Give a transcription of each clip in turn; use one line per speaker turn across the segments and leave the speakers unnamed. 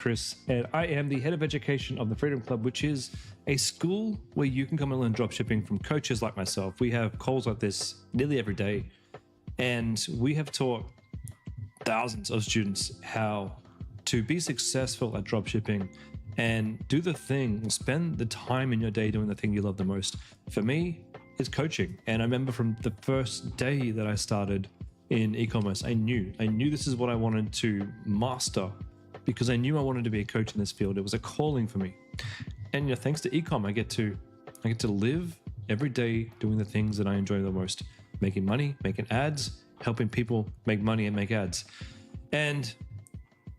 Chris, and I am the head of education of the Freedom Club, which is a school where you can come and learn dropshipping from coaches like myself. We have calls like this nearly every day, and we have taught thousands of students how to be successful at dropshipping and do the thing, spend the time in your day doing the thing you love the most. For me, it's coaching. And I remember from the first day that I started in e-commerce, I knew this is what I wanted to master, because I knew I wanted to be a coach in this field. It was a calling for me. And thanks to e-com, I get to live every day doing the things that I enjoy the most, making money, making ads, helping people make money and make ads. And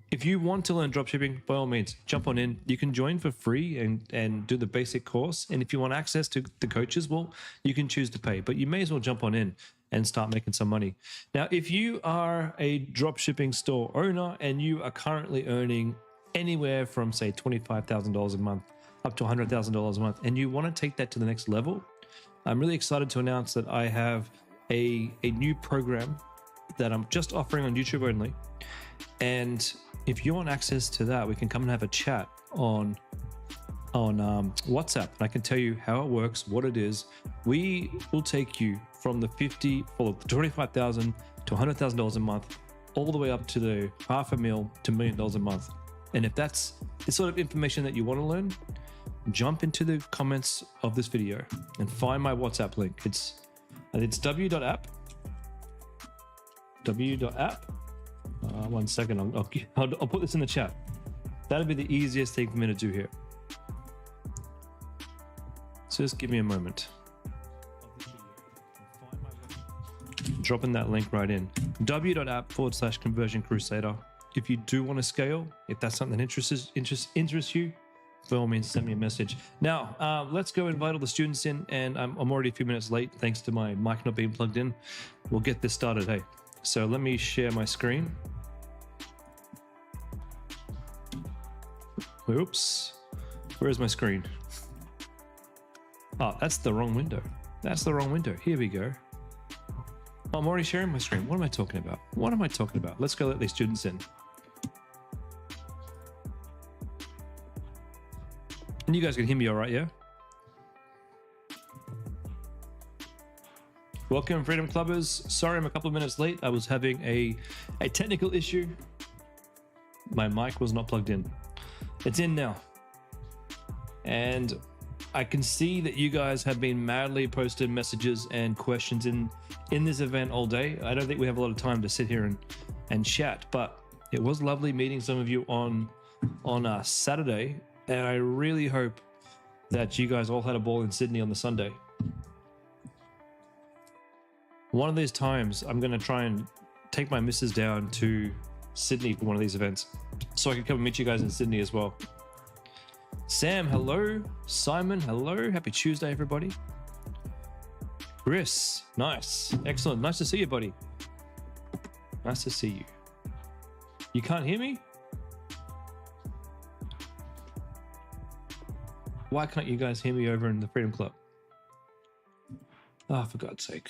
if you want to learn dropshipping, by all means, jump on in. You can join for free and do the basic course. And if you want access to the coaches, well, you can choose to pay, but you may as well jump on in and start making some money. Now, if you are a dropshipping store owner and you are currently earning anywhere from, say, $25,000 a month up to $100,000 a month, and you want to take that to the next level, I'm really excited to announce that I have a new program that I'm just offering on YouTube only. And if you want access to that, we can come and have a chat on WhatsApp, and I can tell you how it works, what it is. We will take you from the $25,000 to $100,000 a month, all the way up to the $500,000 to $1 million a month. And if that's the sort of information that you want to learn, jump into the comments of this video and find my WhatsApp link. It's w.app. One second, I'll put this in the chat. That'll be the easiest thing for me to do here. So just give me a moment. Dropping that link right in. w.app/conversion crusader. If you do want to scale, if that's something that interests you, by all means, send me a message. Now, let's go invite all the students in, and I'm already a few minutes late thanks to my mic not being plugged in. We'll get this started, hey. So let me share my screen. Oops, where's my screen? Oh, that's the wrong window. That's the wrong window. Here we go. I'm already sharing my screen. What am I talking about? What am I talking about? Let's go let these students in. And you guys can hear me all right, yeah? Welcome, Freedom Clubbers. Sorry I'm a couple of minutes late. I was having a technical issue. My mic was not plugged in. It's in now. And I can see that you guys have been madly posting messages and questions in this event all day. I don't think we have a lot of time to sit here and chat, but it was lovely meeting some of you on Saturday. And I really hope that you guys all had a ball in Sydney on the Sunday. One of these times, I'm going to try and take my missus down to Sydney for one of these events, so I can come and meet you guys in Sydney as well. Sam, hello. Simon, hello. Happy Tuesday, everybody. Chris, nice. Excellent. Nice to see you, buddy. Nice to see you. You can't hear me? Why can't you guys hear me over in the Freedom Club? Oh, for God's sake.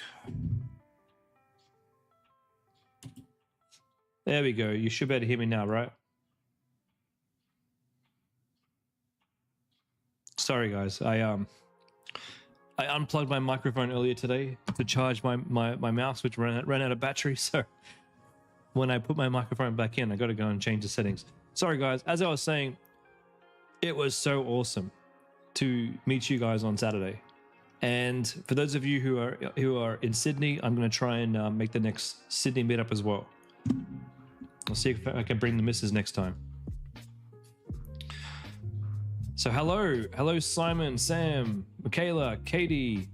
There we go. You should be able to hear me now, right? Sorry, guys. I unplugged my microphone earlier today to charge my mouse, which ran out of battery. So when I put my microphone back in, I got to go and change the settings. Sorry, guys. As I was saying, it was so awesome to meet you guys on Saturday. And for those of you who are in Sydney, I'm going to try and make the next Sydney meetup as well. I'll see if I can bring the missus next time. So hello Simon, Sam, Michaela, Katie,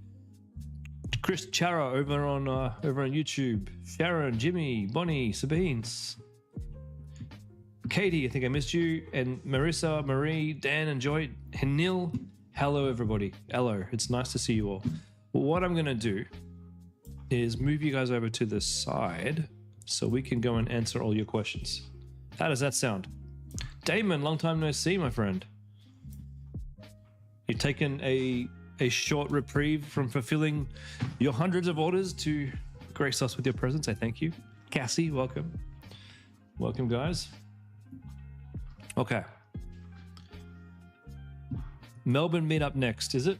Chris Chara over on YouTube, Sharon, Jimmy, Bonnie, Sabines, Katie, I think I missed you, and Marissa, Marie, Dan, and Joy, and Neil. Hello, everybody. Hello. It's nice to see you all. What I'm going to do is move you guys over to the side so we can go and answer all your questions. How does that sound? Damon, long time no see, my friend. You've taken a short reprieve from fulfilling your hundreds of orders to grace us with your presence. I thank you. Cassie, welcome. Welcome, guys. Okay. Melbourne meet up next, is it?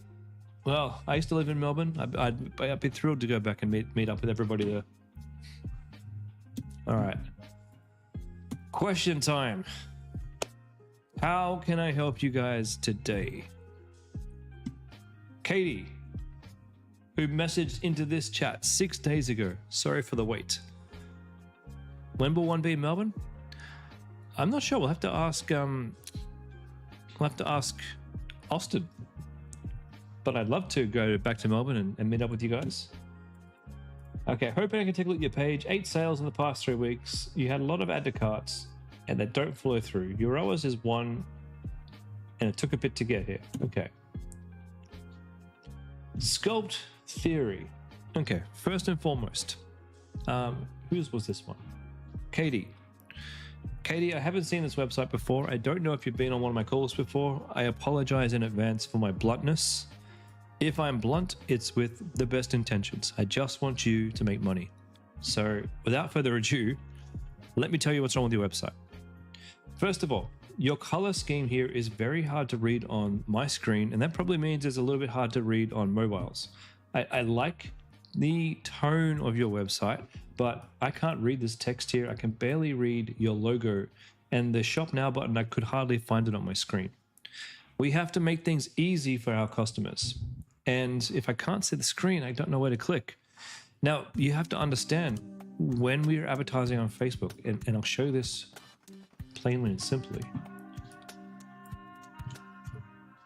Well, I used to live in Melbourne. I'd be thrilled to go back and meet up with everybody there. All right. Question time. How can I help you guys today? Katie, who messaged into this chat 6 days ago. Sorry for the wait. When will one be in Melbourne? I'm not sure. We'll have to ask. Austin. But I'd love to go back to Melbourne and meet up with you guys. Okay, hoping I can take a look at your page. 8 sales in the past 3 weeks. You had a lot of add to carts, and they don't follow through. Your ROAS is 1, and it took a bit to get here. Okay. Sculpt theory. Okay, first and foremost, whose was this one? Katie. Katie, I haven't seen this website before. I don't know if you've been on one of my calls before. I apologize in advance for my bluntness. If I'm blunt, it's with the best intentions. I just want you to make money. So without further ado, let me tell you what's wrong with your website. First of all, your color scheme here is very hard to read on my screen, and that probably means it's a little bit hard to read on mobiles. I like the tone of your website, but I can't read this text here. I can barely read your logo, and the Shop Now button, I could hardly find it on my screen. We have to make things easy for our customers. And if I can't see the screen, I don't know where to click. Now, you have to understand, when we are advertising on Facebook, and I'll show this plainly and simply.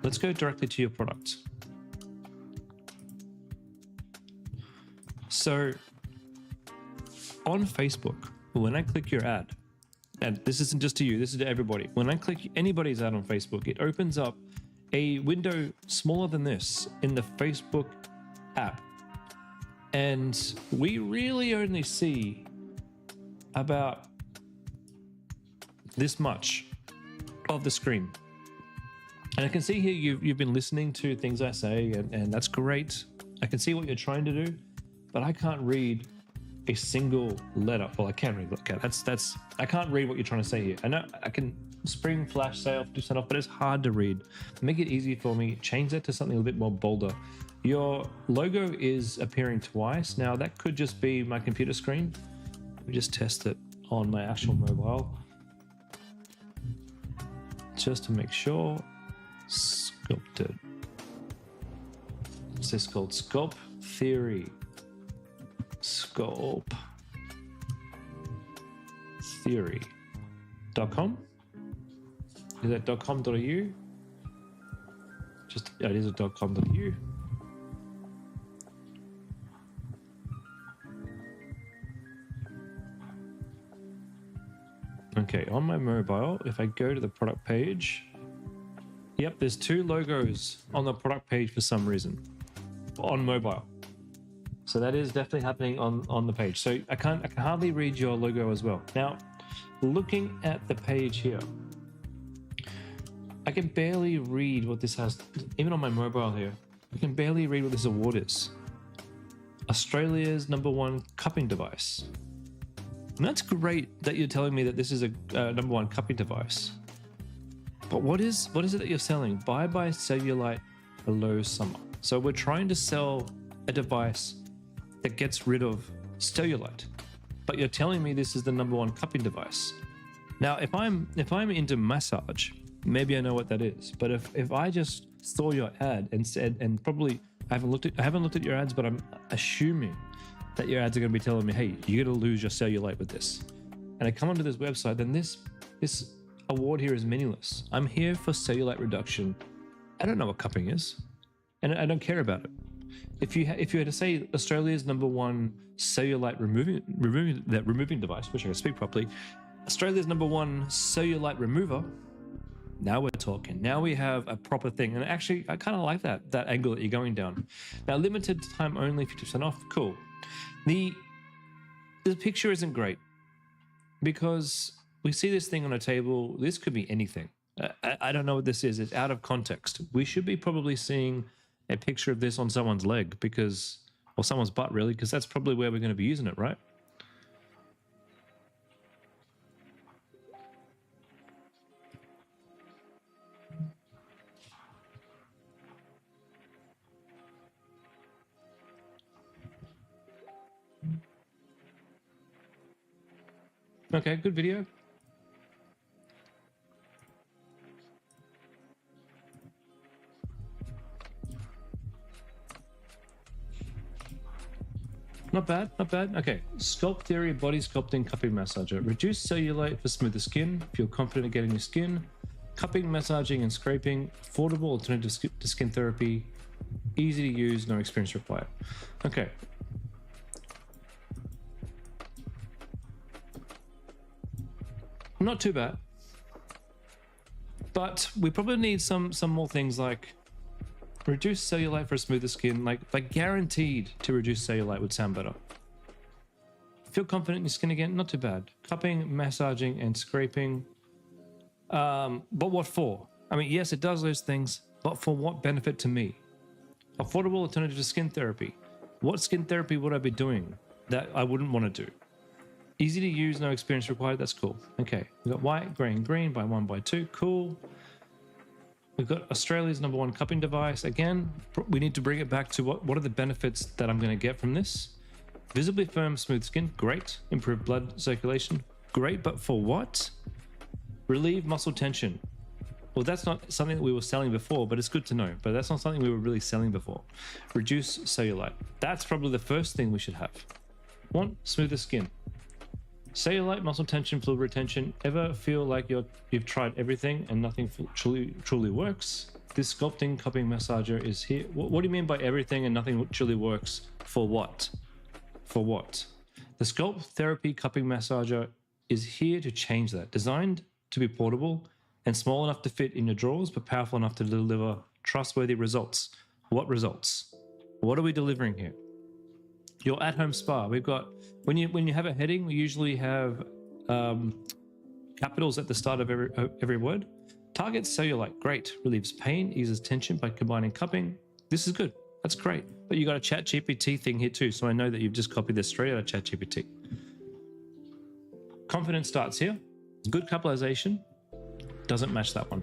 Let's go directly to your product. So on Facebook, when I click your ad, and this isn't just to you, this is to everybody. When I click anybody's ad on Facebook, it opens up a window smaller than this in the Facebook app. And we really only see about this much of the screen. And I can see here you've been listening to things I say, and that's great. I can see what you're trying to do, but I can't read a single letter. Well, I can read. Okay, I can't read what you're trying to say here. I know I can spring, flash, sale, do something off, but it's hard to read. Make it easy for me. Change that to something a little bit more bolder. Your logo is appearing twice. Now that could just be my computer screen. Let me just test it on my actual mobile, just to make sure. Sculpted. What's this called? Sculpt theory. Sculpt theory.com. Is that .com.au? Just, yeah, it is a .com.au. Okay, on my mobile, if I go to the product page, yep, there's 2 logos on the product page for some reason on mobile. So that is definitely happening on the page. So I can hardly read your logo as well. Now, looking at the page here, I can barely read what this has, even on my mobile here. I can barely read what this award is. Australia's #1 cupping device. And that's great that you're telling me that this is a #1 cupping device. But what is it that you're selling? Bye-bye cellulite below summer. So we're trying to sell a device that gets rid of cellulite, but you're telling me this is the #1 cupping device. Now, if I'm into massage, maybe I know what that is. But if I just saw your ad and said, and probably I haven't looked at your ads, but I'm assuming that your ads are going to be telling me, hey, you're going to lose your cellulite with this. And I come onto this website, then this award here is meaningless. I'm here for cellulite reduction. I don't know what cupping is, and I don't care about it. If you had to say Australia's #1 cellulite removing device, which I can speak properly, Australia's #1 cellulite remover. Now we're talking. Now we have a proper thing, and actually, I kind of like that angle that you're going down. Now, limited time only, 50% off. Cool. The picture isn't great because we see this thing on a table. This could be anything. I don't know what this is. It's out of context. We should be probably seeing a picture of this on someone's leg or someone's butt, really, because that's probably where we're going to be using it, right? Okay, good video. Not bad, not bad. Okay, Sculpt Theory Body Sculpting Cupping Massager. Reduce cellulite for smoother skin. Feel confident in getting your skin. Cupping, massaging, and scraping. Affordable alternative to skin therapy. Easy to use, no experience required. Okay. Not too bad. But we probably need some more things like reduce cellulite for a smoother skin, like guaranteed to reduce cellulite would sound better. Feel confident in your skin again, not too bad. Cupping, massaging, and scraping. But what for? I mean, yes, it does those things, but for what benefit to me? Affordable alternative to skin therapy. What skin therapy would I be doing that I wouldn't want to do? Easy to use, no experience required. That's cool. Okay, we've got white, grey, and green by 1 by 2. Cool. We've got Australia's #1 cupping device. Again, we need to bring it back to what are the benefits that I'm going to get from this? Visibly firm, smooth skin. Great. Improved blood circulation. Great, but for what? Relieve muscle tension. Well, that's not something that we were selling before, but it's good to know. But that's not something we were really selling before. Reduce cellulite. That's probably the first thing we should have. Want smoother skin. Cellulite, muscle tension, fluid retention. Ever feel like you've tried everything and nothing truly works? This sculpting cupping massager is here. What do you mean by everything and nothing truly works? For what? For what? The Sculpt Therapy Cupping Massager is here to change that. Designed to be portable and small enough to fit in your drawers, but powerful enough to deliver trustworthy results. What results? What are we delivering here? Your at-home spa. We've got when you have a heading, we usually have capitals at the start of every word. Targets cellulite. Great. Relieves pain. Eases tension by combining cupping. This is good. That's great. But you got a ChatGPT thing here too, so I know that you've just copied this straight out of ChatGPT. Confidence starts here. Good coupleization. Doesn't match that one.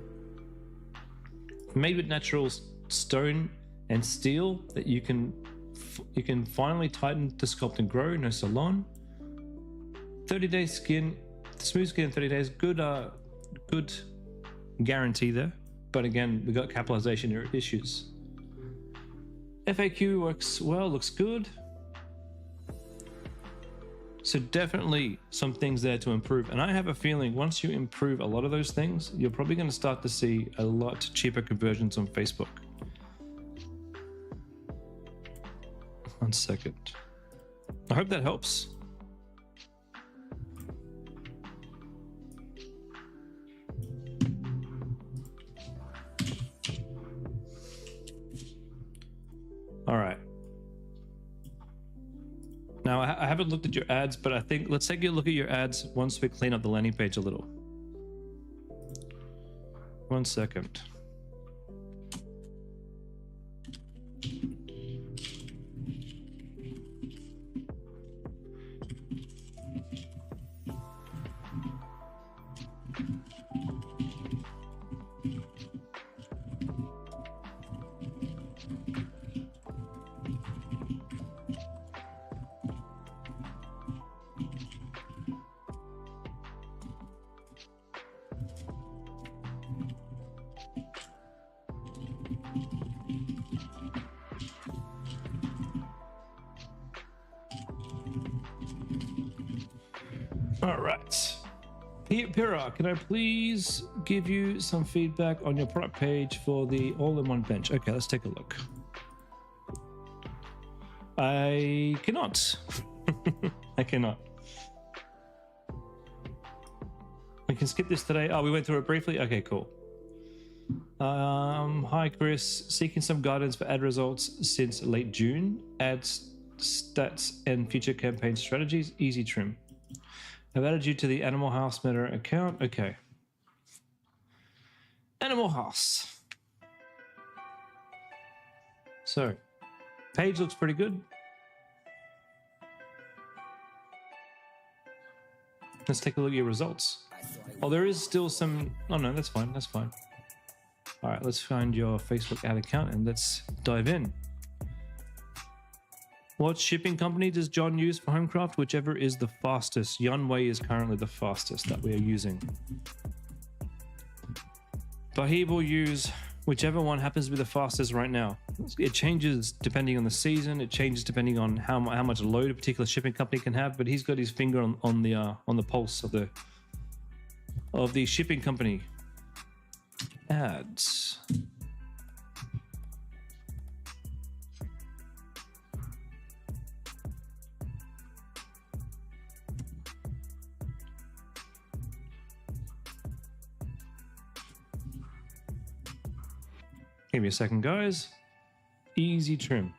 Made with natural stone and steel that you can finally tighten to sculpt and grow. No salon. 30-day skin, smooth skin in 30 days. Good guarantee there. But again, we got capitalization issues. FAQ works well, looks good. So definitely some things there to improve. And I have a feeling once you improve a lot of those things, you're probably going to start to see a lot cheaper conversions on Facebook. 1 second. I hope that helps. All right. Now, I haven't looked at your ads, but I think let's take a look at your ads once we clean up the landing page a little. 1 second. All right. Pira, can I please give you some feedback on your product page for the all-in-one bench? Okay, let's take a look. I cannot. I cannot. We can skip this today. Oh, we went through it briefly? Okay, cool. Hi, Chris. Seeking some guidance for ad results since late June. Ads, stats, and future campaign strategies. Easy trim. I've added you to the Animal House Meta account. Okay. Animal House. So, page looks pretty good. Let's take a look at your results. Oh, there is still some... Oh, no, that's fine. That's fine. All right, let's find your Facebook ad account and let's dive in. What shipping company does John use for Homecraft? Whichever is the fastest. Yunwei is currently the fastest that we are using. But he will use whichever one happens to be the fastest right now. It changes depending on the season. It changes depending on how much load a particular shipping company can have. But he's got his finger on the pulse of the shipping company. Ads. Give me a second, guys. Easy trim.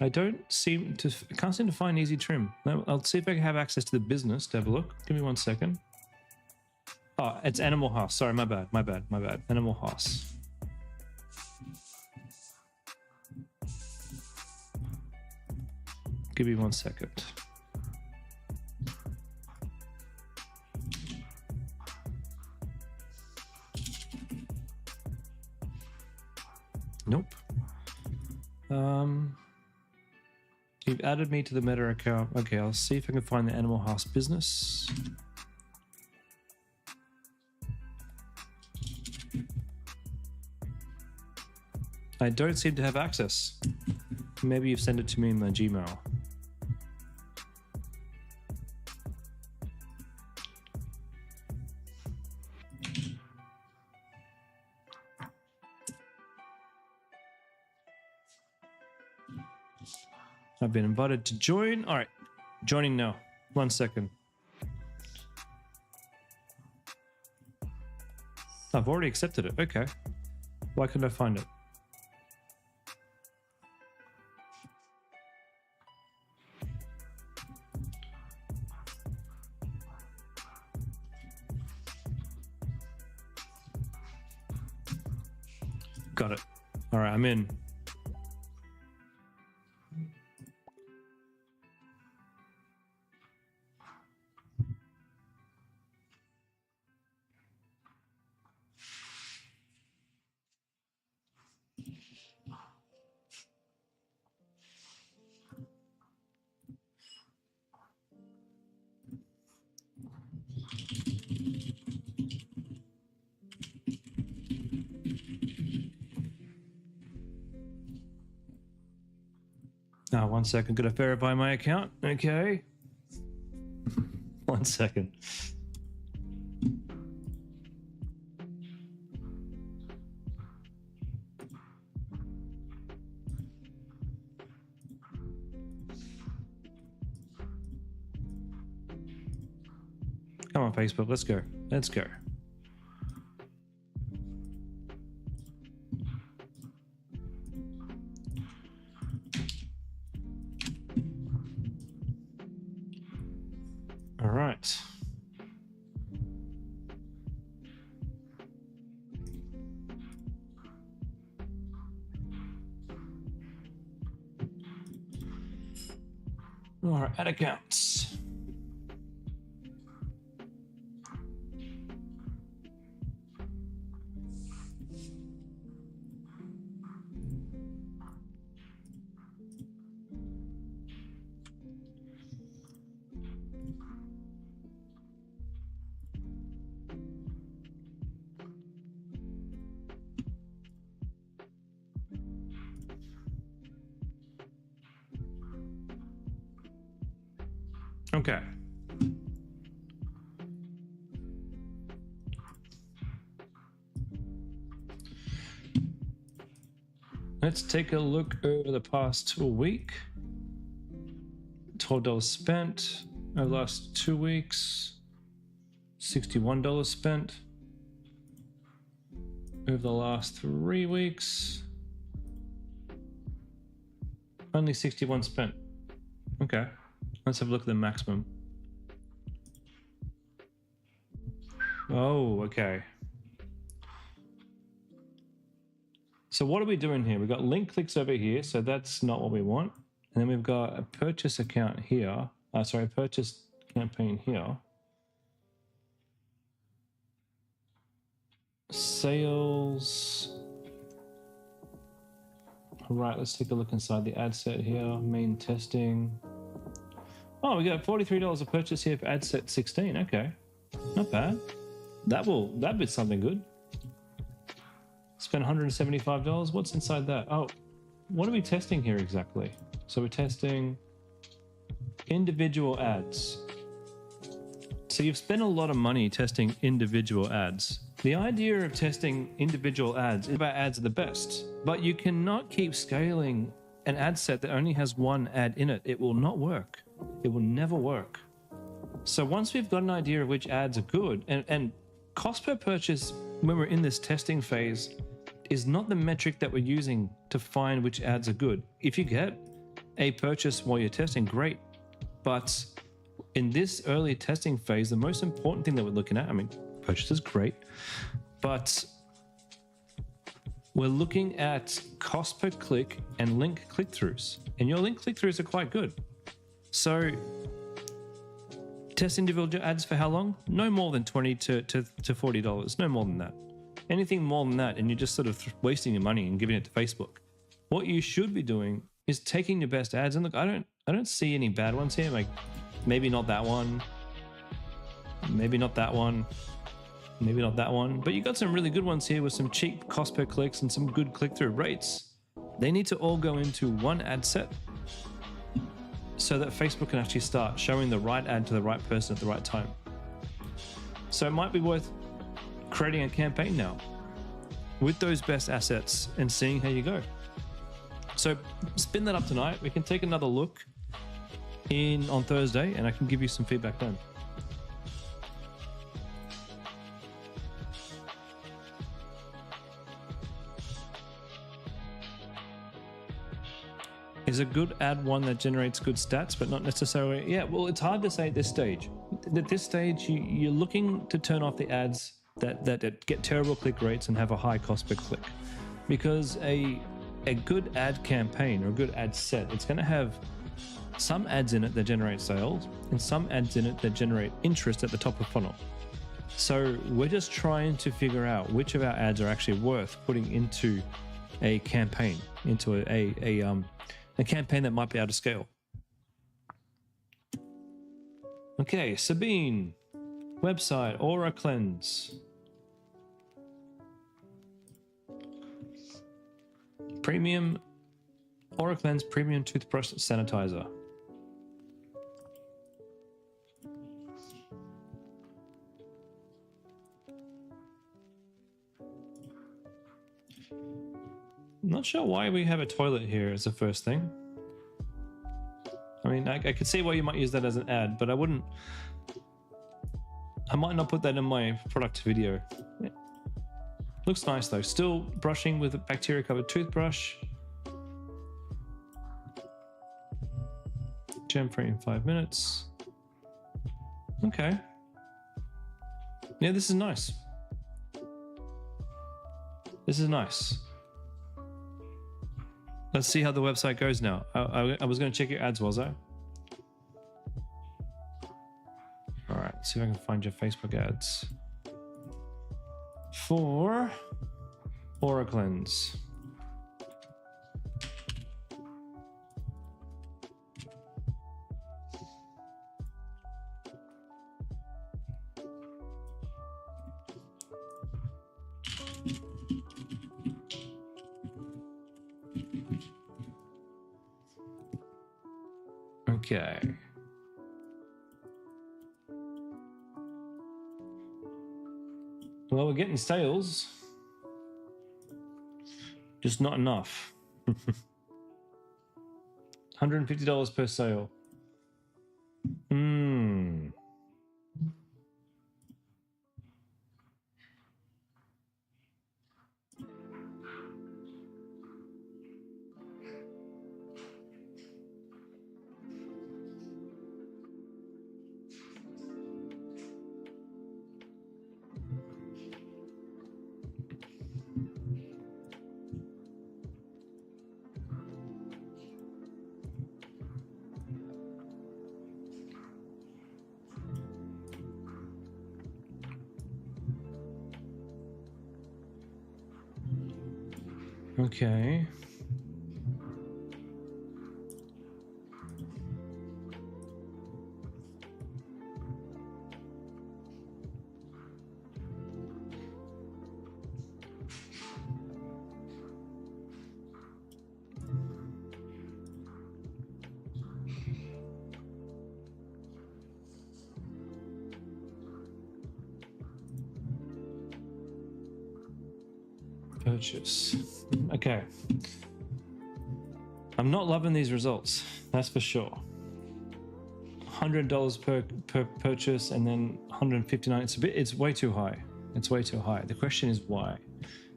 I can't seem to find easy trim. I'll see if I can have access to the business to have a look. Give me 1 second. Oh, it's Animal House. Sorry, my bad. Animal House. Give me 1 second. Nope. You've added me to the Meta account. Okay, I'll see if I can find the Animal House business. I don't seem to have access. Maybe you've sent it to me in my Gmail. I've been invited to join. All right, joining now. 1 second. I've already accepted it. Okay. Why couldn't I find it? Got it. All right, I'm in. Now, 1 second. Gotta verify my account. Okay. 1 second. Come on, Facebook. Let's go. Let's go. All right. All right, add accounts. Okay. Let's take a look over the past week. $12 spent over the last 2 weeks. $61 spent over the last 3 weeks. Only 61 spent. Okay. Let's have a look at the maximum. Oh, okay. So what are we doing here? We've got link clicks over here, so that's not what we want. And then we've got a purchase account here. Purchase campaign here. Sales. Right, let's take a look inside the ad set here. Main testing. Oh, we got $43 a purchase here for ad set 16. Okay, not bad. That'd be something good. Spend $175. What's inside that? Oh, what are we testing here exactly? So we're testing individual ads. So you've spent a lot of money testing individual ads. The idea of testing individual ads is about ads are the best, but you cannot keep scaling an ad set that only has one ad in it. It will not work. It will never work. So once we've got an idea of which ads are good, and cost per purchase when we're in this testing phase is not the metric that we're using to find which ads are good. If you get a purchase while you're testing, great. But in this early testing phase, the most important thing that we're looking at, I mean, purchase is great, but we're looking at cost per click and link click-throughs. And your link click-throughs are quite good. So test individual ads for how long? No more than $20 to $40, no more than that. Anything more than that, and you're just sort of wasting your money and giving it to Facebook. What you should be doing is taking your best ads, and look, I don't see any bad ones here. Like maybe not that one, maybe not that one, maybe not that one, but you got some really good ones here with some cheap cost per clicks and some good click-through rates. They need to all go into one ad set so that Facebook can actually start showing the right ad to the right person at the right time. So it might be worth creating a campaign now with those best assets and seeing how you go. So spin that up tonight. We can take another look on Thursday and I can give you some feedback then. Is a good ad one that generates good stats, but not necessarily? Yeah, well, it's hard to say at this stage. At this stage, you're looking to turn off the ads that get terrible click rates and have a high cost per click. Because a good ad campaign or a good ad set, it's going to have some ads in it that generate sales and some ads in it that generate interest at the top of funnel. So we're just trying to figure out which of our ads are actually worth putting into a campaign, into a campaign that might be able to scale. Okay, Sabine, website, Aura Cleanse. Premium, Aura Cleanse Premium Toothbrush Sanitizer. I'm not sure why we have a toilet here as the first thing. I mean, I could see why you might use that as an ad, but I might not put that in my product video. Yeah. Looks nice though. Still brushing with a bacteria covered toothbrush. Gem free in 5 minutes. Okay. Yeah, this is nice. This is nice. Let's see how the website goes now. I was going to check your ads, was I? All right, let's see if I can find your Facebook ads. For Aura Cleanse. Okay. Well, we're getting sales. Just not enough. $150 per sale. Okay. purchase. Okay. I'm not loving these results, that's for sure. $100 per purchase and then 159. It's way too high. It's way too high. The question is why?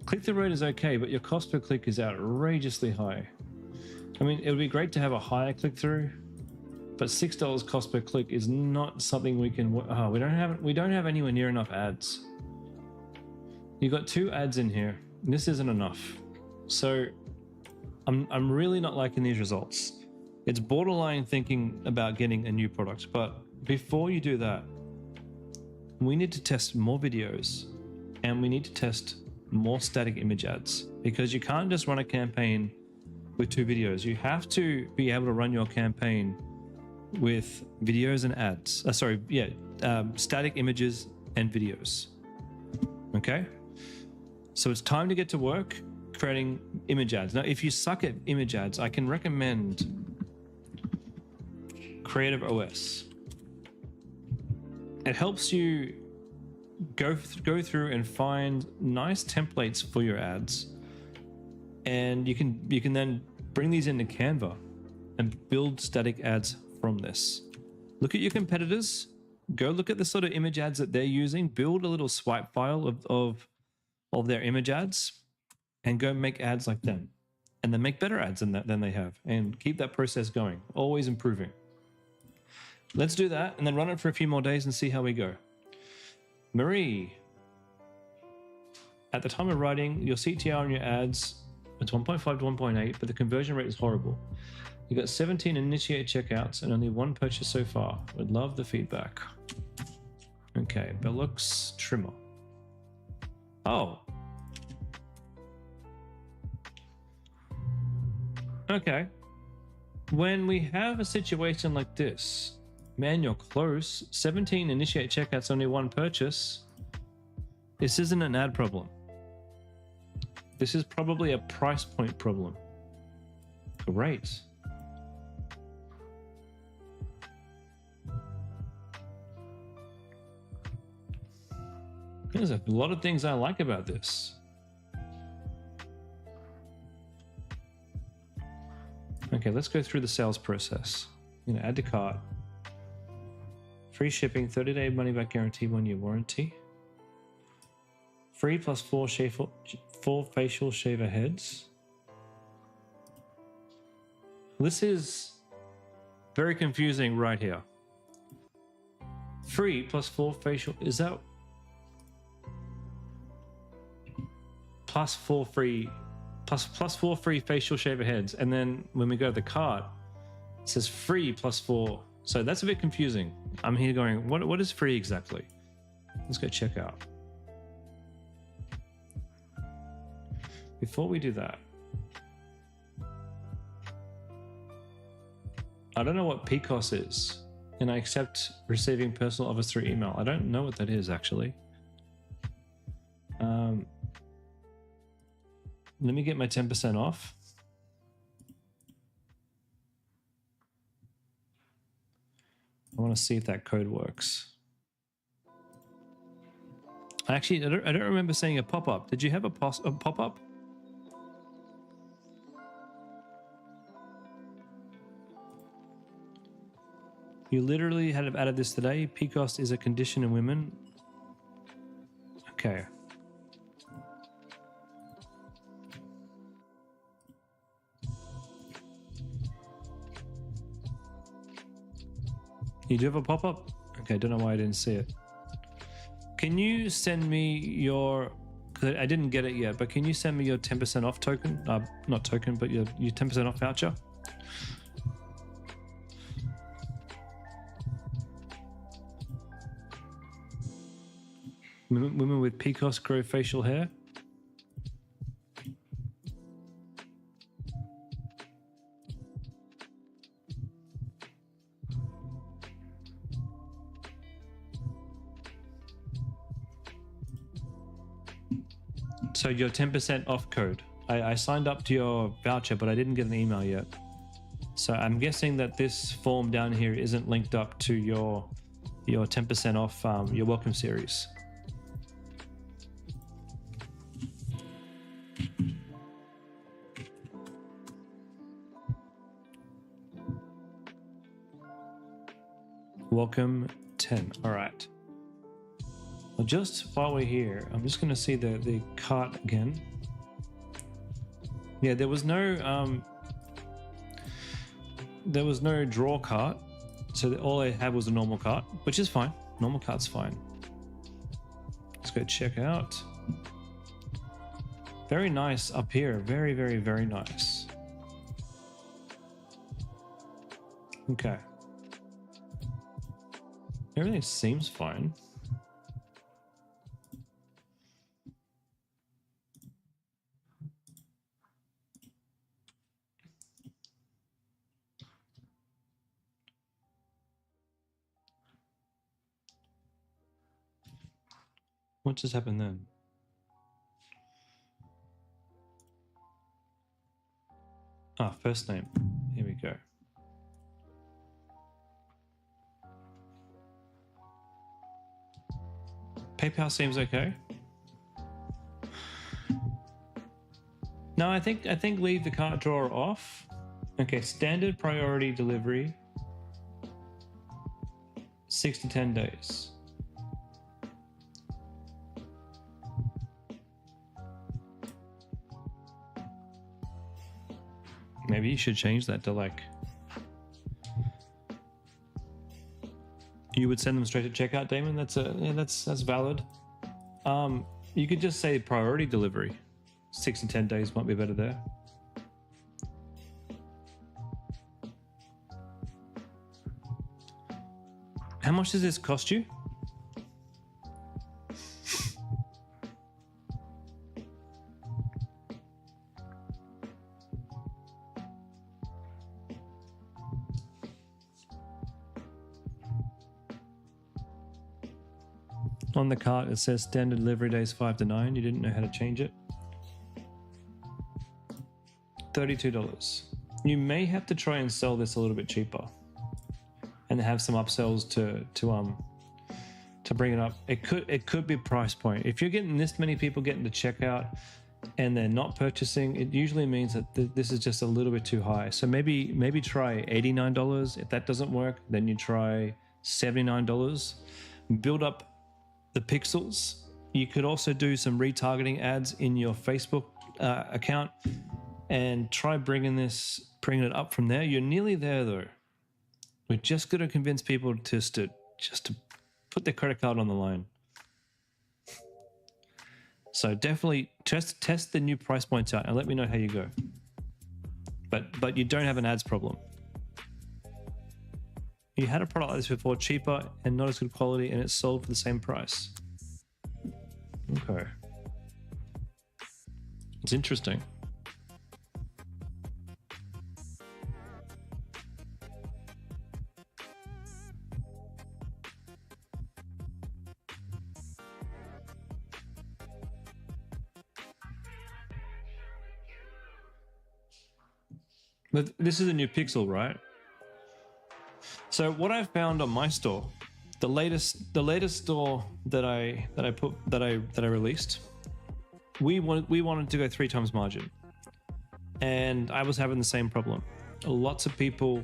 Click-through rate is okay, but your cost per click is outrageously high. I mean, it would be great to have a higher click-through, but $6 cost per click is not something we can. Oh, we don't have anywhere near enough ads. You got 2 ads in here. This isn't enough. So I'm really not liking these results. It's borderline thinking about getting a new product, but before you do that, we need to test more videos and we need to test more static image ads, because you can't just run a campaign with 2 videos. You have to be able to run your campaign with videos and ads. Static images and videos. Okay? So it's time to get to work creating image ads. Now, if you suck at image ads, I can recommend Creative OS. It helps you go through and find nice templates for your ads, and you can then bring these into Canva and build static ads from this. Look at your competitors, go look at the sort of image ads that they're using, build a little swipe file of their image ads, and go make ads like them, and then make better ads than they have, and keep that process going, always improving. Let's do that and then run it for a few more days and see how we go. Marie, at the time of writing, your CTR on your ads, it's 1.5 to 1.8, but the conversion rate is horrible. You got 17 initiate checkouts and only 1 purchase so far. Would love the feedback. Okay, Bellux Trimmer. Oh. Okay. When we have a situation like this, man, you're close. 17 initiate checkouts, only 1 purchase. This isn't an ad problem. This is probably a price point problem. Great. There's a lot of things I like about this. Okay, let's go through the sales process. I'm gonna add to cart. Free shipping, 30-day money-back guarantee, 1-year warranty. Free plus 4 facial shaver heads. This is very confusing right here. Free plus 4 facial, is that plus 4 free facial shaver heads, and then when we go to the cart, it says free plus 4. So that's a bit confusing. I'm here going, what is free exactly? Let's go check out. Before we do that, I don't know what PCOS is, and I accept receiving personal offers through email. I don't know what that is actually. Let me get my 10% off. I want to see if that code works. Actually, I don't remember seeing a pop-up. Did you have a pop-up? You literally had have added this today. PCOS is a condition in women. Okay. You do have a pop-up? Okay, don't know why I didn't see it. Can you send me your... Cause I didn't get it yet, but can you send me your 10% off token? Not token, but your 10% off voucher? Women with PCOS grow facial hair. So your 10% off code. I signed up to your voucher, but I didn't get an email yet. So I'm guessing that this form down here isn't linked up to your 10% off your welcome series. Welcome 10. All right. Well, just while we're here, I'm just going to see the cart again. Yeah, there was no draw cart, so all I had was a normal cart, which is fine. Normal cart's fine. Let's go check out. Very nice up here. Very, very, very nice. Okay. Everything seems fine. What just happened then? Ah, first name. Here we go. PayPal seems okay. No, I think leave the cart drawer off. Okay, standard priority delivery. 6 to 10 days. Maybe you should change that to like, you would send them straight to checkout, Damon. That's valid. You could just say priority delivery. 6 to 10 days might be better there. How much does this cost you? On the cart, it says standard delivery days 5 to 9. You didn't know how to change it. $32. You may have to try and sell this a little bit cheaper, and have some upsells to bring it up. It could be price point. If you're getting this many people getting to checkout and they're not purchasing, it usually means that this is just a little bit too high. So maybe try $89. If that doesn't work, then you try $79. Build up the pixels. You could also do some retargeting ads in your Facebook account and try bringing it up from there. You're nearly there though. We're just going to convince people just to put their credit card on the line. So definitely test the new price points out and let me know how you go. But you don't have an ads problem. You had a product like this before, cheaper and not as good quality, and it's sold for the same price. Okay. It's interesting. But this is a new Pixel, right? So what I've found on my store, the latest store that I released, we wanted to go 3 times margin, and I was having the same problem. Lots of people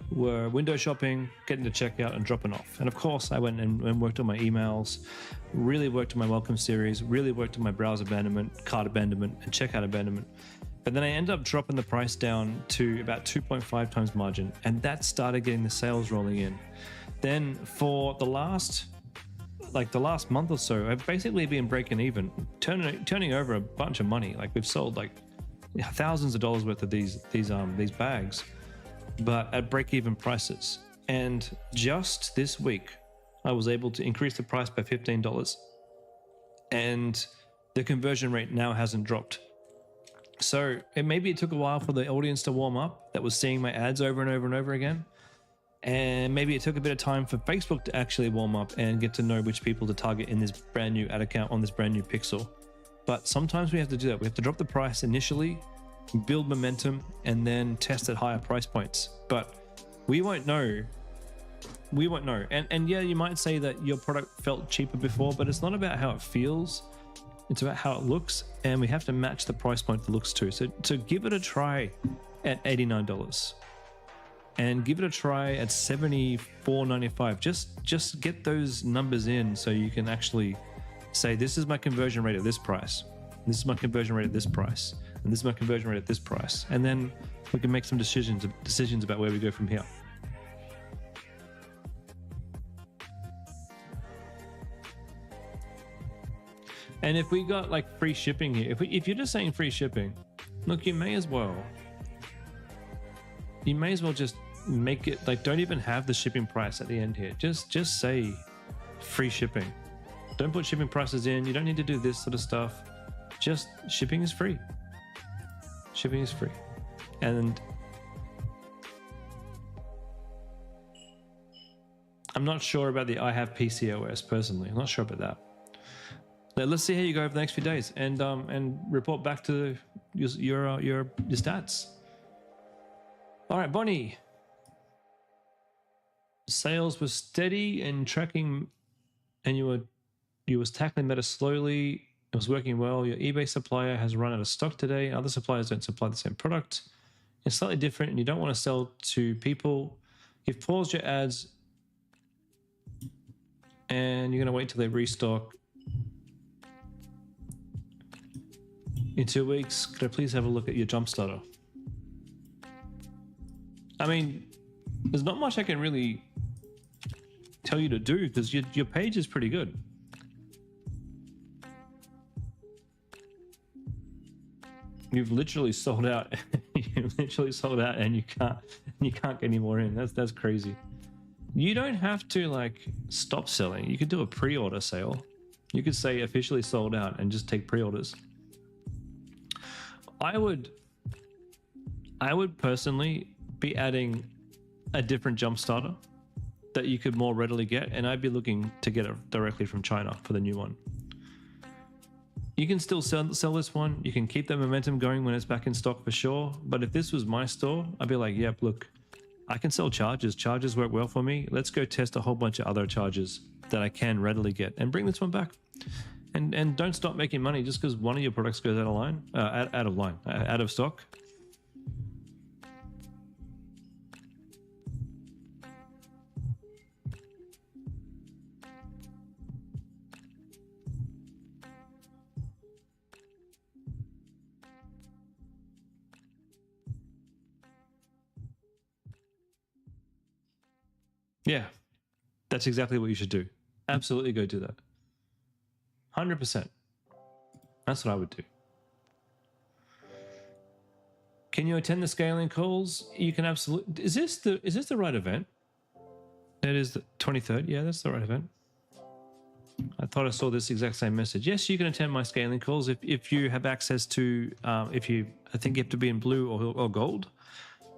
were window shopping, getting to checkout and dropping off. And of course, I went and worked on my emails, really worked on my welcome series, really worked on my browse abandonment, cart abandonment, and checkout abandonment. But then I ended up dropping the price down to about 2.5 times margin, and that started getting the sales rolling in. Then for the last month or so, I've basically been breaking even, turning over a bunch of money. Like we've sold like thousands of dollars worth of these bags, but at break-even prices. And just this week, I was able to increase the price by $15, and the conversion rate now hasn't dropped. So maybe it took a while for the audience to warm up that was seeing my ads over and over and over again. And maybe it took a bit of time for Facebook to actually warm up and get to know which people to target in this brand new ad account on this brand new Pixel. But sometimes we have to do that. We have to drop the price initially, build momentum, and then test at higher price points. But we won't know. We won't know. And yeah, you might say that your product felt cheaper before, but it's not about how it feels. It's about how it looks, and we have to match the price point that looks to. So give it a try at $89. and give it a try at $74.95. Just get those numbers in so you can actually say, this is my conversion rate at this price. This is my conversion rate at this price. And this is my conversion rate at this price. And then we can make some decisions about where we go from here. And if we got like free shipping here, if you're just saying free shipping, look, you may as well just make it like, don't even have the shipping price at the end here. Just say free shipping. Don't put shipping prices in. You don't need to do this sort of stuff. Just shipping is free. Shipping is free. And I'm not sure about the I have PCOS personally. I'm not sure about that. Let's see how you go over the next few days, and report back to your stats. All right, Bonnie. Sales was steady and tracking, and you was tackling meta slowly. It was working well. Your eBay supplier has run out of stock today. Other suppliers don't supply the same product. It's slightly different, and you don't want to sell to people. You've paused your ads, and you're going to wait till they restock. In 2 weeks, could I please have a look at your jump starter? I mean, there's not much I can really tell you to do because your page is pretty good. You've literally sold out. You've literally sold out, and you can't get any more in. That's crazy. You don't have to like stop selling. You could do a pre-order sale. You could say officially sold out and just take pre-orders. I would personally be adding a different jump starter that you could more readily get, and I'd be looking to get it directly from China for the new one. You can still sell this one. You can keep that momentum going when it's back in stock for sure. But if this was my store, I'd be like, yep, look, I can sell chargers. Chargers work well for me. Let's go test a whole bunch of other chargers that I can readily get and bring this one back. And don't stop making money just because one of your products goes out of stock. Yeah, that's exactly what you should do. Absolutely go do that. 100%. That's what I would do. Can you attend the scaling calls? You can absolutely. Is this the right event? It is the 23rd. Yeah, that's the right event. I thought I saw this exact same message. Yes, you can attend my scaling calls if you have access to. I think you have to be in blue or gold.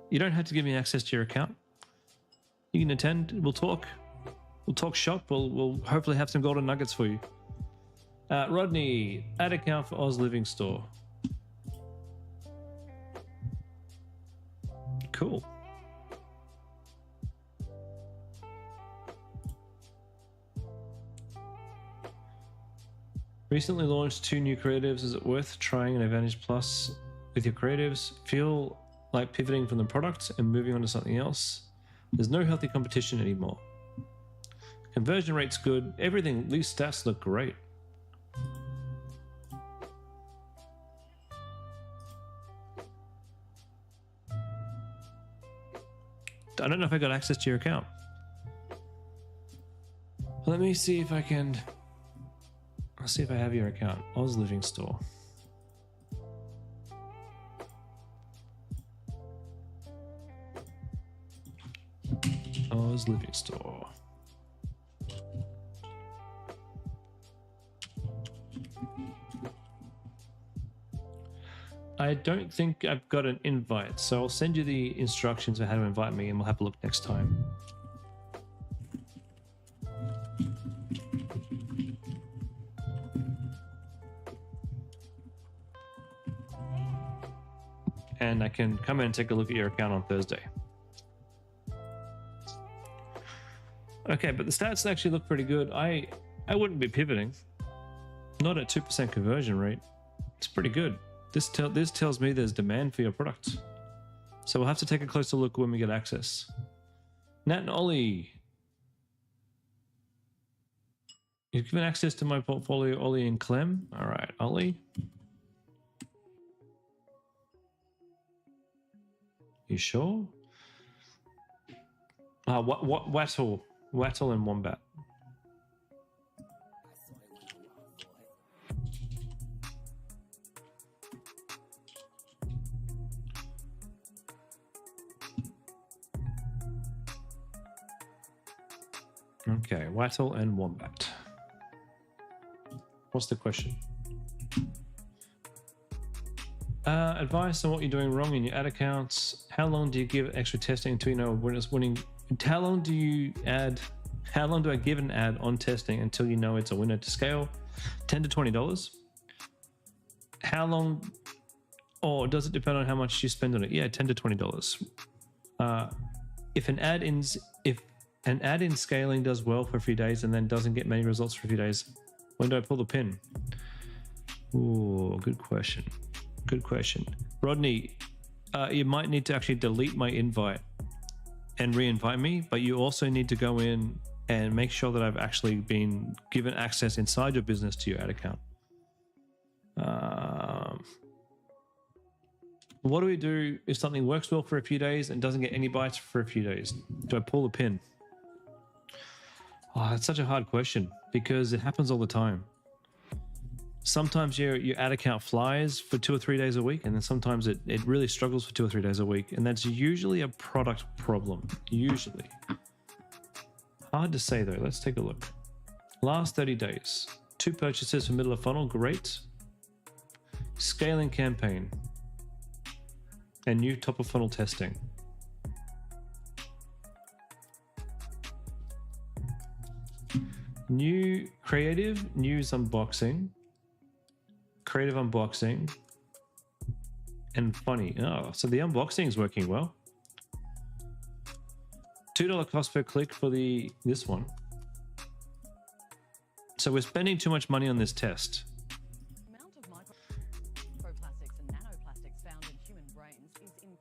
You don't have to give me access to your account. You can attend. We'll talk. We'll talk shop. We'll hopefully have some golden nuggets for you. Rodney, add account for Oz Living Store. Cool. Recently launched 2 new creatives. Is it worth trying an Advantage Plus with your creatives? Feel like pivoting from the product and moving on to something else? There's no healthy competition anymore. Conversion rate's good. Everything, these stats look great. I don't know if I got access to your account. Let me see if I can. I'll see if I have your account. Oz Living Store. Oz Living Store. I don't think I've got an invite, so I'll send you the instructions on how to invite me and we'll have a look next time. And I can come in and take a look at your account on Thursday. Okay, but the stats actually look pretty good. I wouldn't be pivoting. Not at 2% conversion rate. It's pretty good. This tells me there's demand for your product. So we'll have to take a closer look when we get access. Nat and Ollie. You've given access to my portfolio, Ollie and Clem. All right, Ollie. You sure? Wattle and Wombat. Okay, Wattle and Wombat. What's the question? Advice on what you're doing wrong in your ad accounts. How long do you give extra testing until you know when it's winning? How long do I give an ad on testing until you know it's a winner to scale? $10 to $20. How long, or does it depend on how much you spend on it? Yeah, $10 to $20. If an ad in scaling does well for a few days and then doesn't get many results for a few days, when do I pull the pin? Ooh, good question. Good question. Rodney, you might need to actually delete my invite and re-invite me, but you also need to go in and make sure that I've actually been given access inside your business to your ad account. What do we do if something works well for a few days and doesn't get any bites for a few days? Do I pull the pin? Oh, that's such a hard question because it happens all the time. Sometimes your ad account flies for 2 or 3 days a week, and then sometimes it really struggles for 2 or 3 days a week, and that's usually a product problem. Usually. Hard to say though. Let's take a look. Last 30 days. 2 purchases for middle of funnel. Great. Scaling campaign. And new top of funnel testing. New creative news unboxing. Creative unboxing and funny. Oh, so the unboxing is working well. $2 cost per click for this one. So we're spending too much money on this test.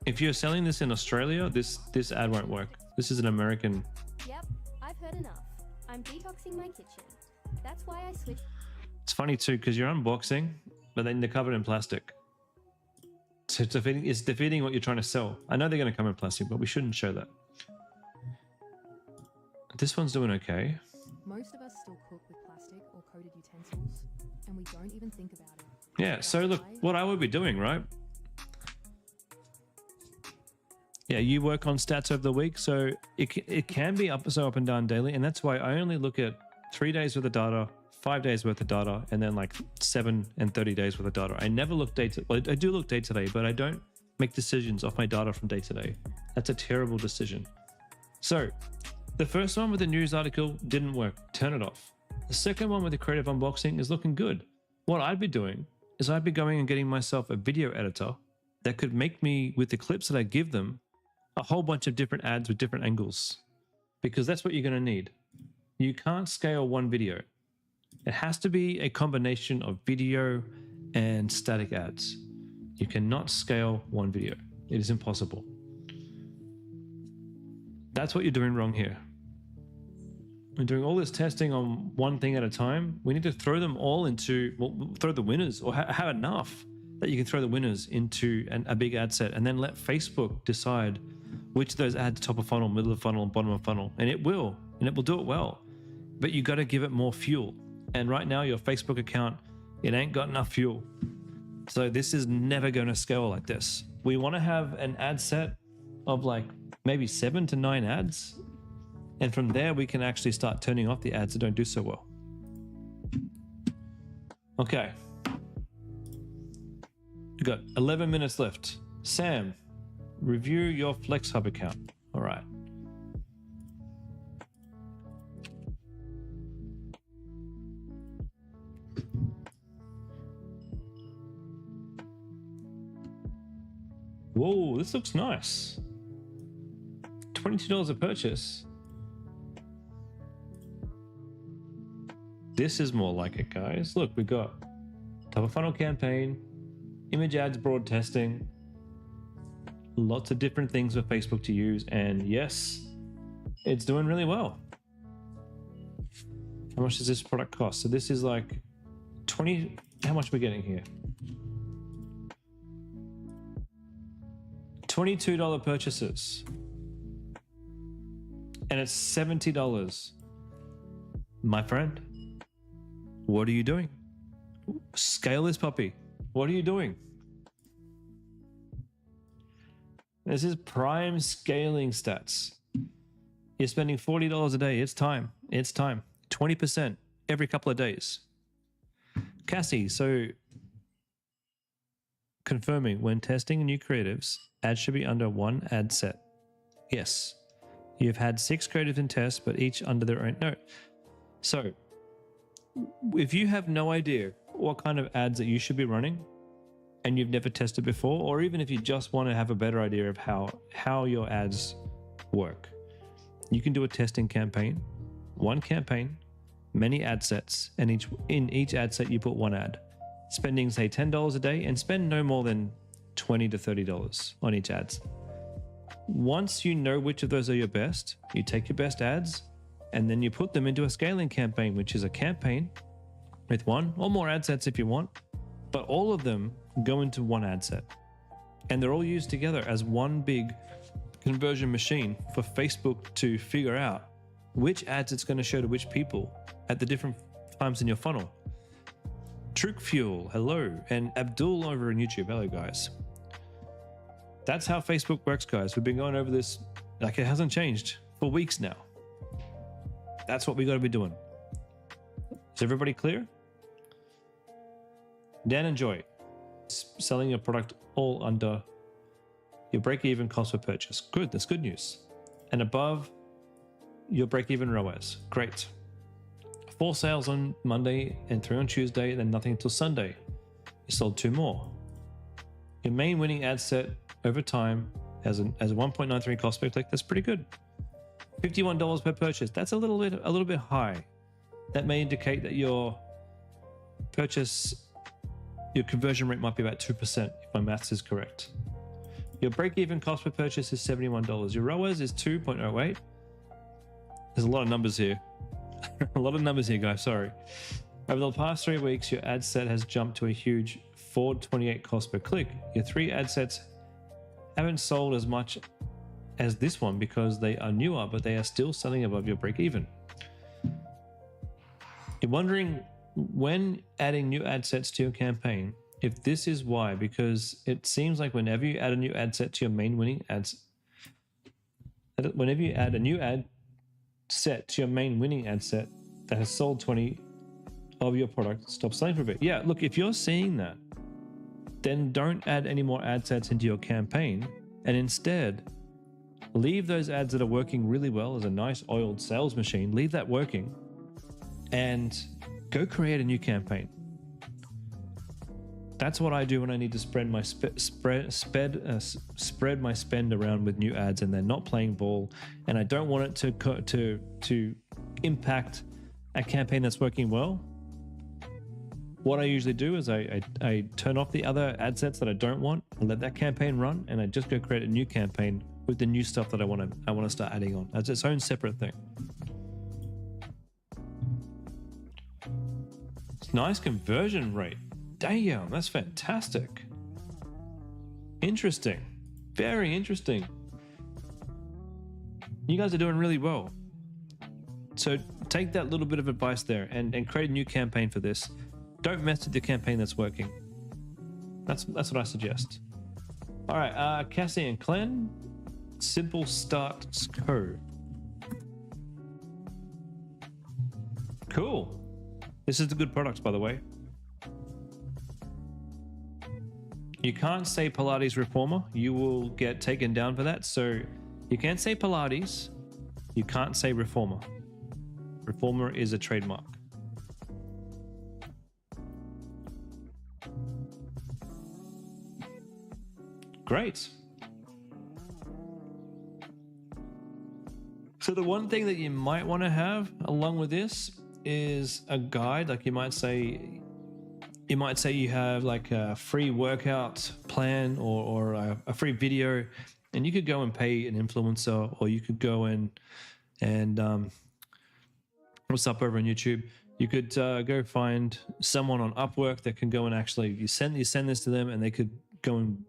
If you're selling this in Australia, this ad won't work. This is an American.
Yep, I've heard enough. I'm detoxing my kitchen. That's why I switched.
It's funny too because you're unboxing, but then they're covered in plastic. So it's defeating what you're trying to sell. I know they're going to come in plastic, but we shouldn't show that. This one's doing okay.
Most of us still cook with plastic or coated utensils, and we don't even think about it.
Yeah, so look, what I would be doing, right? Yeah, you work on stats over the week, so it can be up and down daily, and that's why I only look at 3 days worth of data, 5 days worth of data, and then like 7 and 30 days worth of data. I never look data. Well, I do look day to day, but I don't make decisions off my data from day to day. That's a terrible decision. So the first one with the news article didn't work. Turn it off. The second one with the creative unboxing is looking good. What I'd be doing is I'd be going and getting myself a video editor that could make me, with the clips that I give them, a whole bunch of different ads with different angles, because that's what you're going to need. You can't scale one video. It has to be a combination of video and static ads. You cannot scale one video. It is impossible. That's what you're doing wrong here. We're doing all this testing on one thing at a time. We need to throw them all into, well, throw the winners, or have enough that you can throw the winners into a big ad set, and then let Facebook decide which of those ads, top of funnel, middle of funnel, and bottom of funnel. And it will do it well. But you got to give it more fuel. And right now, your Facebook account, it ain't got enough fuel. So this is never going to scale like this. We want to have an ad set of like maybe 7 to 9 ads. And from there, we can actually start turning off the ads that don't do so well. Okay. We've got 11 minutes left. Sam, review your FlexHub account. All right. Whoa, this looks nice. $22 a purchase. This is more like it, guys. Look, we got top of funnel campaign, image ads, broad testing, lots of different things for Facebook to use, and yes, it's doing really well. How much does this product cost? So this is like 20. How much are we getting here? $22 purchases, and it's $70. My friend, what are you doing? Scale this puppy. What are you doing? This is prime scaling stats. You're spending $40 a day. It's time. It's time. 20% every couple of days. Cassie, so confirming, when testing new creatives, ads should be under one ad set. Yes. You've had 6 creatives in test, but each under their own note. So if you have no idea what kind of ads that you should be running and you've never tested before, or even if you just want to have a better idea of how your ads work, you can do a testing campaign, one campaign, many ad sets, and in each ad set you put one ad, spending say $10 a day, and spend no more than $20 to $30 on each ads. Once you know which of those are your best, you take your best ads and then you put them into a scaling campaign, which is a campaign with one or more ad sets if you want, but all of them go into one ad set, and they're all used together as one big conversion machine for Facebook to figure out which ads it's going to show to which people at the different times in your funnel. Truc Fuel, hello, and Abdul over on YouTube, hello guys. That's how Facebook works, guys. We've been going over this like it hasn't changed for weeks now. That's what we got to be doing. Is everybody clear? Dan and Joy, selling your product all under your break-even cost per purchase. Good, that's good news. And above your break-even ROAS. Great. 4 sales on Monday and 3 on Tuesday, then nothing until Sunday. You sold 2 more. Your main winning ad set over time has a 1.93 cost per click. That's pretty good. $51 per purchase. That's a little bit high. That may indicate that your conversion rate might be about 2% if my maths is correct. Your break-even cost per purchase is $71. Your ROAS is 2.08. There's a lot of numbers here. A lot of numbers here, guys. Sorry. Over the past 3 weeks, your ad set has jumped to a huge $4.28 cost per click. Your 3 ad sets haven't sold as much as this one because they are newer, but they are still selling above your break-even. You're wondering when adding new ad sets to your campaign, if this is why, because it seems like whenever you add a new ad set to your main winning ads, whenever you add a new ad set to your main winning ad set that has sold 20 of your product, stop selling for a bit. Yeah, look, if you're seeing that, then don't add any more ad sets into your campaign, and instead leave those ads that are working really well as a nice oiled sales machine, leave that working and go create a new campaign. That's what I do when I need to spread my spread my spend around with new ads, and they're not playing ball, and I don't want it to impact a campaign that's working well. What I usually do is I turn off the other ad sets that I don't want and let that campaign run, and I just go create a new campaign with the new stuff that I want to start adding on as its own separate thing. It's nice conversion rate. Damn, that's fantastic. Interesting. Very interesting. You guys are doing really well. So take that little bit of advice there and create a new campaign for this. Don't mess with the campaign that's working. That's what I suggest. All right, Cassie and Clen, Simple Start Co. Cool. This is the good products, by the way. You can't say Pilates Reformer. You will get taken down for that. So you can say Pilates. You can't say Reformer. Reformer is a trademark. Great. So the one thing that you might want to have along with this is a guide. Like you might say, you might say you have like a free workout plan or a free video, and you could go and pay an influencer, or you could go and what's up over on YouTube. You could go find someone on Upwork that can go and actually you send this to them, and they could go and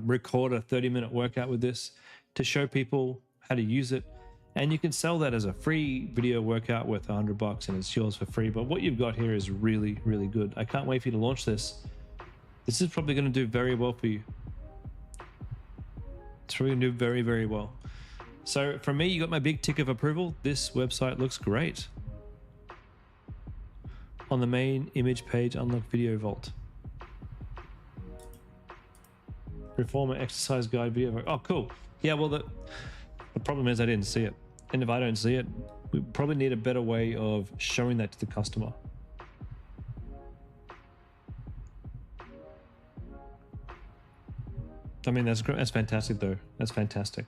record a 30-minute workout with this to show people how to use it. And you can sell that as a free video workout worth $100, and it's yours for free. But what you've got here is really, really good. I can't wait for you to launch this. This is probably going to do very well for you. It's probably going to do very, very well. So from me, you got my big tick of approval. This website looks great. On the main image page, unlock video vault. Reformer exercise guide video vault. Oh, cool. Yeah, well, the problem is I didn't see it. And if I don't see it, we probably need a better way of showing that to the customer. I mean, that's great. That's fantastic, though. That's fantastic.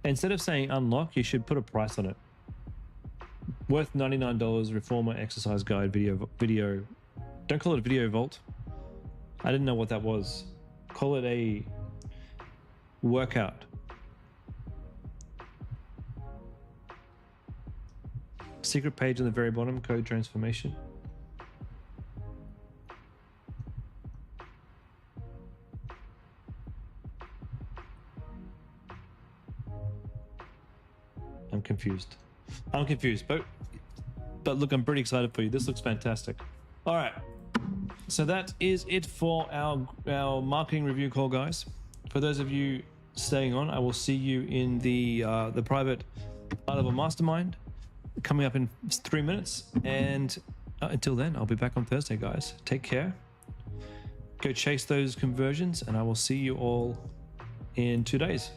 Instead of saying unlock, you should put a price on it. Worth $99, Reformer exercise guide video. Don't call it a video vault. I didn't know what that was. Call it a workout. Secret page on the very bottom, code transformation. I'm confused, but look, I'm pretty excited for you. This looks fantastic. All right, so that is it for our marketing review call, guys. For those of you staying on, I will see you in the private high-level mastermind coming up in 3 minutes. And until then, I'll be back on Thursday, guys. Take care. Go chase those conversions, and I will see you all in 2 days.